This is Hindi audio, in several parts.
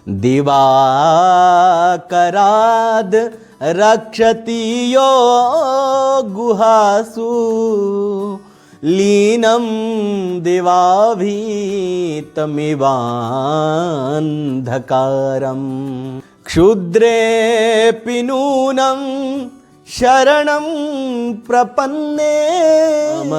दिवाकराद रक्षति यो गुहासु लीनं दिवाभीतमिवान्धकारम् क्षुद्रेऽपि नूनं शरणं प्रपन्ने मम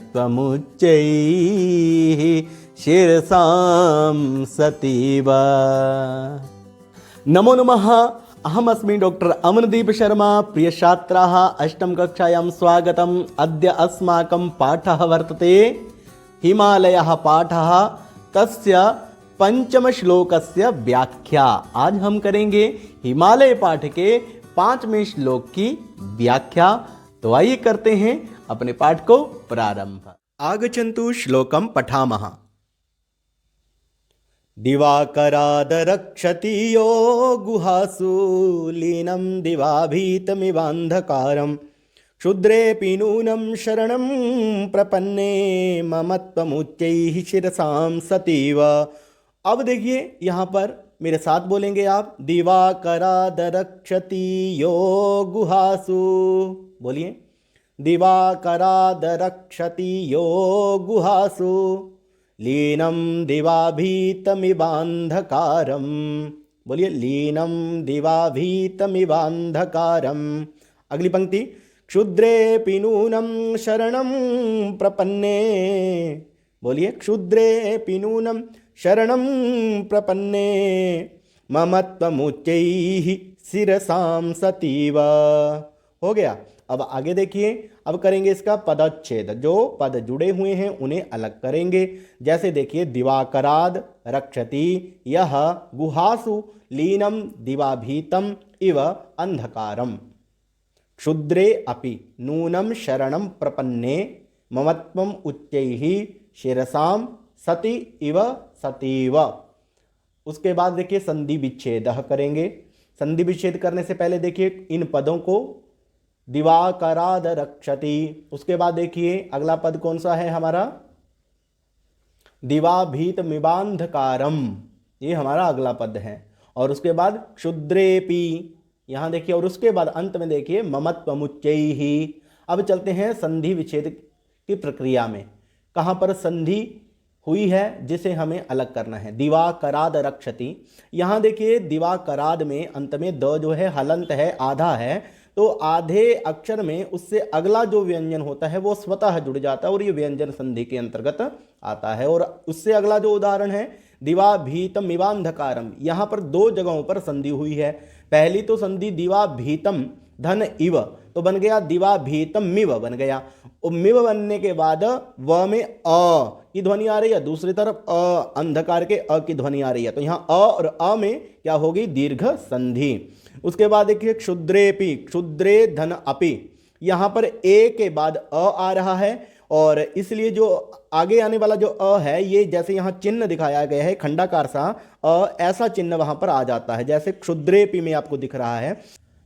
त्वमुच्चैः शिरसां सतीव। नमो नमः। अहमस्मि डॉक्टर अमनदीप शर्मा। प्रिय छात्राः, अष्टम कक्षायां स्वागतम्। अद्य अस्माकं पाठः वर्तते हिमालयः पाठः, तस्य पंचम श्लोकस्य व्याख्या। आज हम करेंगे हिमालय पाठ के 5वें श्लोक की व्याख्या। तो आइए करते हैं अपने पाठ को प्रारंभ। आगच्छन्तु श्लोकं पठामः। दिवाकराद रक्षति यो गुहासु लीनं दिवाभीतमिवान्धकारम् क्षुद्रेऽपि नूनं शरणं प्रपन्ने मम त्वमुच्चैः शिरसां सतीव। अब देखिए यहाँ पर मेरे साथ बोलेंगे आप। दिवाकराद रक्षति यो गुहासु, बोलिए। दिवाकराद रक्षति यो गुहासु लीनं दिवाभीतमिवान्धकारम्, बोलिए। लीनं दिवाभीतमिवान्धकारम्। अगली पंक्ति। क्षुद्रेऽपि नूनं शरणं प्रपन्ने, बोलिए। क्षुद्रेऽपि नूनं शरणं प्रपन्ने मम त्वमुच्चैः शिरसां सतीव। हो गया। अब आगे देखिए। अब करेंगे इसका पदच्छेद। जो पद जुड़े हुए हैं उन्हें अलग करेंगे। जैसे देखिए, दिवाकराद रक्षति यह गुहासु लीनं दिवाभीतम इव अंधकारम क्षुद्रे अपि नूनं शरणं प्रपन्ने मम त्वम् उच्चैः शिरसां सति इव सतीव। उसके बाद देखिए संधि विच्छेद करेंगे। संधि विच्छेद करने से पहले देखिए इन पदों को। दिवाकराद रक्षति, उसके बाद देखिए अगला पद कौन सा है हमारा? दिवाभीतमिवान्धकारम, ये हमारा अगला पद है। और उसके बाद क्षुद्रेऽपि, यहाँ देखिए। और उसके बाद अंत में देखिए मम त्वमुच्चैः। अब चलते हैं संधि विच्छेद की प्रक्रिया में। कहाँ पर संधि हुई है जिसे हमें अलग करना है। दिवाकराद रक्षति, यहाँ देखिए दिवाकराद में अंत में द जो है हलंत है, आधा है। तो आधे अक्षर में उससे अगला जो व्यंजन होता है वो स्वतः जुड़ जाता है और ये व्यंजन संधि के अंतर्गत आता है। और उससे अगला जो उदाहरण है दिवाभीतम इवान्धकारम, यहाँ पर 2 जगहों पर संधि हुई है। पहली तो संधि दिवाभीतम धन इव, तो बन गया दिवाभीतम मिव बन गया। और मिव बनने के बाद व में अ की ध्वनि आ रही है, दूसरी तरफ अंधकार के अ की ध्वनि आ रही है। तो यहाँ अ और अ में क्या होगी? दीर्घ संधि। उसके बाद देखिए क्षुद्रेपि, क्षुद्रे धन अपि, यहाँ पर ए के बाद अ आ रहा है और इसलिए जो आगे आने वाला जो अ है ये जैसे यहाँ चिन्ह दिखाया गया है खंडाकार सा ऐसा चिन्ह वहां पर आ जाता है, जैसे क्षुद्रेपि में आपको दिख रहा है।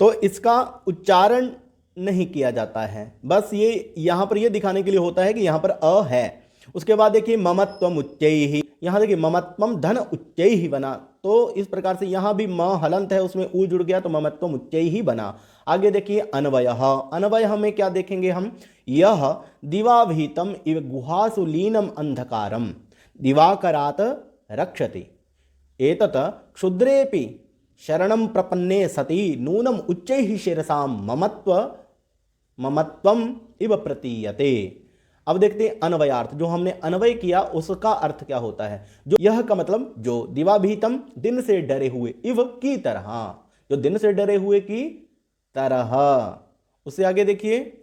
तो इसका उच्चारण नहीं किया जाता है, बस ये यहाँ पर ये दिखाने के लिए होता है कि यहाँ पर अ है। उसके बाद देखिए ममत्वम उच्चैहि, यहाँ देखिए ममत्वम धन उच्चैहि बना। तो इस प्रकार से यहाँ भी म हलंत है, उसमें उ जुड़ गया तो ममत्वम उच्चैहि बना। आगे देखिए अन्वयः। अन्वयः में क्या देखेंगे हम? यह दिवाभीतम इव गुहासु लीनम अंधकारम दिवाकरात रक्षति एतत् क्षुद्रेपि शरणं प्रपन्ने सति नूनम उच्चैः शिरसां ममत्वम इव प्रतीयते। अब देखते हैं अन्वयार्थ। जो हमने अन्वय किया उसका अर्थ क्या होता है? जो यह का मतलब जो, दिवाभीतम दिन से डरे हुए, इव की तरह, जो दिन से डरे हुए की तरह। उससे आगे देखिए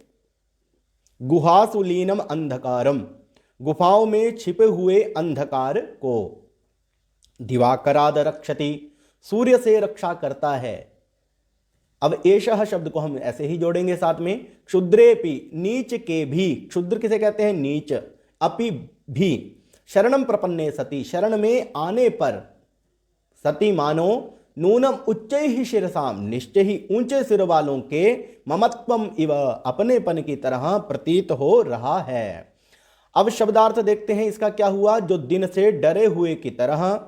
गुहासु लीनम अंधकारम, गुफाओं में छिपे हुए अंधकार को। दिवाकराद रक्षति, सूर्य से रक्षा करता है। अब एषः शब्द को हम ऐसे ही जोड़ेंगे साथ में। क्षुद्रेपि, नीच के भी, क्षुद्र किसे कहते हैं? नीच। अपि भी, शरणम प्रपन्ने सति, शरण में आने पर, सति मानो नूनम उच्चैहि शिरसाम, निश्चय ही ऊंचे सिर वालों के, ममत्वम इव, अपनेपन की तरह प्रतीत हो रहा है। अब शब्दार्थ देखते हैं इसका क्या हुआ। जो दिन से डरे हुए की तरह,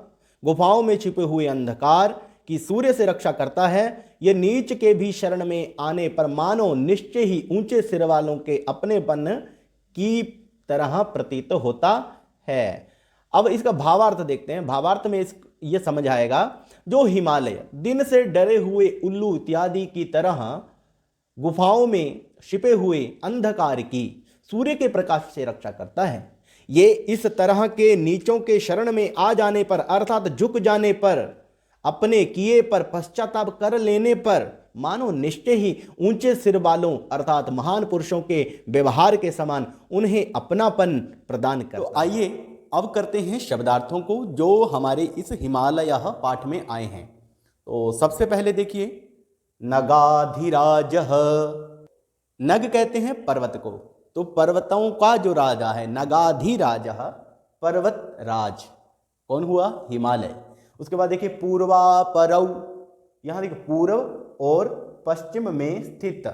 गुफाओं में छिपे हुए अंधकार की सूर्य से रक्षा करता है। ये नीच के भी शरण में आने पर मानो निश्चय ही ऊंचे सिर वालों के अपनेपन की तरह प्रतीत होता है। अब इसका भावार्थ देखते हैं। भावार्थ में ये समझ आएगा, जो हिमालय दिन से डरे हुए उल्लू इत्यादि की तरह गुफाओं में छिपे हुए अंधकार की सूर्य के प्रकाश से रक्षा करता है, ये इस तरह के नीचों के शरण में आ जाने पर अर्थात झुक जाने पर, अपने किए पर पश्चाताप कर लेने पर मानो निश्चय ही ऊंचे सिर वालों अर्थात महान पुरुषों के व्यवहार के समान उन्हें अपनापन प्रदान कर। तो आइए अब करते हैं शब्दार्थों को जो हमारे इस हिमालय पाठ में आए हैं। तो सबसे पहले देखिए, नगाधिराज। नग कहते हैं पर्वत को, तो पर्वतों का जो राजा है नगाधिराज, पर्वत राज कौन हुआ? हिमालय। उसके बाद देखिए पूर्वापरौ, यहां देखिए पूर्व और पश्चिम में स्थित,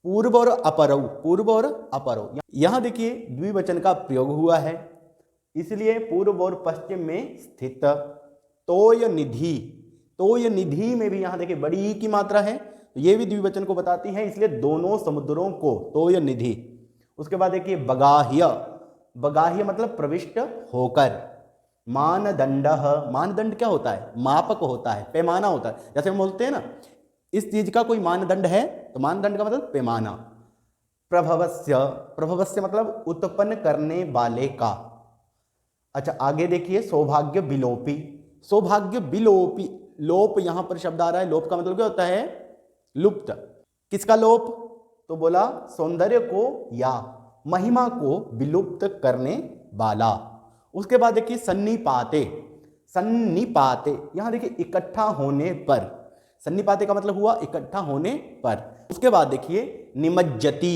पूर्व और अपरौ, पूर्व और अपरौ। यहां देखिए द्विवचन का प्रयोग हुआ है, इसलिए पूर्व और पश्चिम में स्थित। तोय निधि, तोय निधि में भी यहां देखिए बड़ी की मात्रा है, तो ये भी द्विवचन को बताती है, इसलिए दोनों समुद्रों को तोय निधि। उसके बाद देखिए बगाह्य, बगाह्य मतलब प्रविष्ट होकर। मानदंड, मानदंड क्या होता है? मापक होता है, पैमाना होता है। जैसे हम बोलते हैं ना इस चीज का कोई मानदंड है, तो मानदंड का मतलब पैमाना। प्रभवस्य, प्रभवस्य मतलब उत्पन्न करने वाले का। अच्छा आगे देखिए सौभाग्य विलोपी, सौभाग्य विलोपी, लोप यहां पर शब्द आ रहा है। लोप का मतलब क्या होता है? लुप्त। किसका लोप? तो बोला सौंदर्य को या महिमा को विलुप्त करने वाला। उसके बाद देखिए सन्निपाते, सन्निपाते यहां देखिए इकट्ठा होने पर, सन्निपाते का मतलब हुआ इकट्ठा होने पर। उसके बाद देखिए निमज्जति,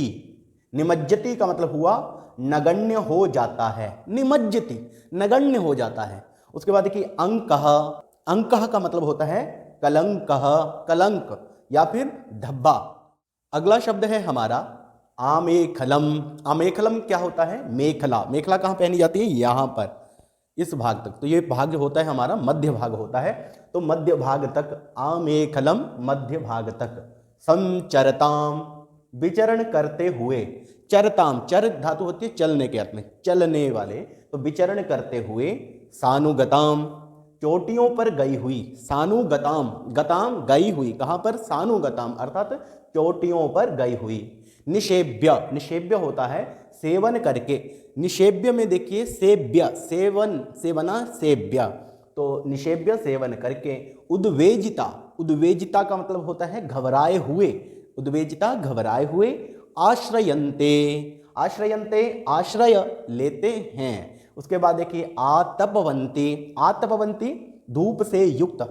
निमज्जति का मतलब हुआ नगण्य हो जाता है, निमज्जति नगण्य हो जाता है। उसके बाद देखिए अंकः, अंकः का मतलब होता है कलंकः, कलंक या फिर धब्बा। अगला शब्द है हमारा आमेखलम। आमेखलम क्या होता है? मेखला। मेखला कहाँ पहनी जाती है? यहाँ पर, इस भाग तक। तो ये भाग जो होता है हमारा मध्य भाग होता है, तो मध्य भाग तक आमेखलम, मध्य भाग तक। संचरताम, विचरण करते हुए। चरताम, चर धातु होती है चलने के अर्थ में, चलने वाले, तो विचरण करते हुए। सानुगताम, चोटियों पर गई हुई। सानुगताम, गताम गई हुई, कहाँ पर? सानुगताम अर्थात चोटियों पर गई हुई। निषेव्य, निषेव्य होता है सेवन करके। निषेव्य में देखिए सेव्य, सेवन, सेवना, सेव्य, तो निषेव्य सेवन करके। उद्वेजिता, उद्वेजिता का मतलब होता है घबराए हुए, उद्वेजिता घबराए हुए। आश्रयन्ते, आश्रयन्ते आश्रय लेते हैं। उसके बाद देखिए आतपवंती, आतपवंती धूप से युक्त।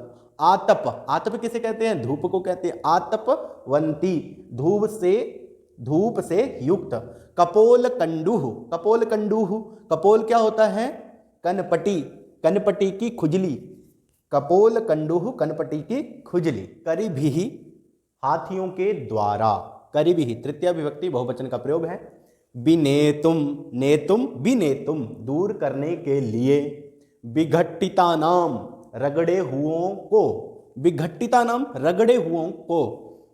आतप, आतप किसे कहते हैं? धूप को कहते हैं। आतपवंती धूप से, धूप से युक्त। कपोल कंडूह, कपोल कंडूह, कपोल क्या होता है? कनपटी, कनपटी की खुजली। कपोल कंडूह, कनपटी की खुजली। करिभिः, हाथियों के द्वारा। करिभिः तृतीया विभक्ति बहुवचन का प्रयोग है। विनेतुम, नेतुम विनेतुम दूर करने के लिए। विघट्टिता नाम, रगड़े हुओं को। विघट्टिता नाम, रगड़े हुओं को।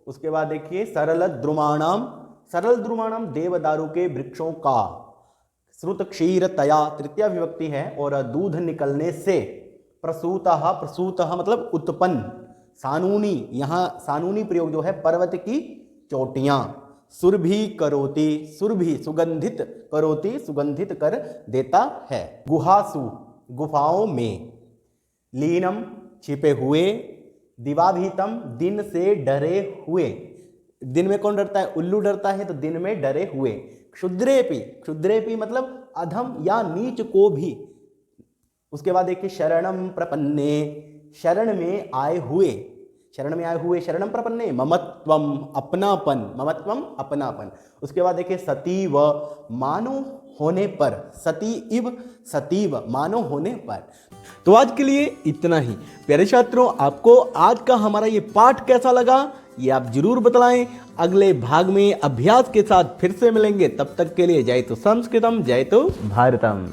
उसके बाद देखिए सरल द्रुमाणाम, सरल द्रुमाणाम देवदारू के वृक्षों का। श्रुत क्षीर तया तृतीया विभक्ति है और दूध निकलने से। प्रसूतः, प्रसूतः मतलब उत्पन्न। सानूनी, यहाँ सानूनी प्रयोग जो है पर्वत की चोटियां। सुरभि करोति, सुरभि सुगंधित, करोति सुगंधित कर देता है। गुहासु, गुफाओं में। लीनम छिपे हुए। दिवाभीतम दिन से डरे हुए। दिन में कौन डरता है? उल्लू डरता है, तो दिन में डरे हुए। क्षुद्रेपि, क्षुद्रेपि मतलब अधम या नीच को भी। उसके बाद देखिए शरणम प्रपन्ने, शरण में आए हुए, शरण में आए हुए। शरणम प्रपन्ने ममत्वम अपनापन, ममत्वम अपनापन। उसके बाद देखिए सतीव, मानो होने पर। सती इव, सतीव मानो होने पर। तो आज के लिए इतना ही। प्यारे छात्रों, आपको आज का हमारा ये पाठ कैसा लगा ये आप जरूर बतलाएं। अगले भाग में अभ्यास के साथ फिर से मिलेंगे, तब तक के लिए जय तो संस्कृतम जय तो भारतम।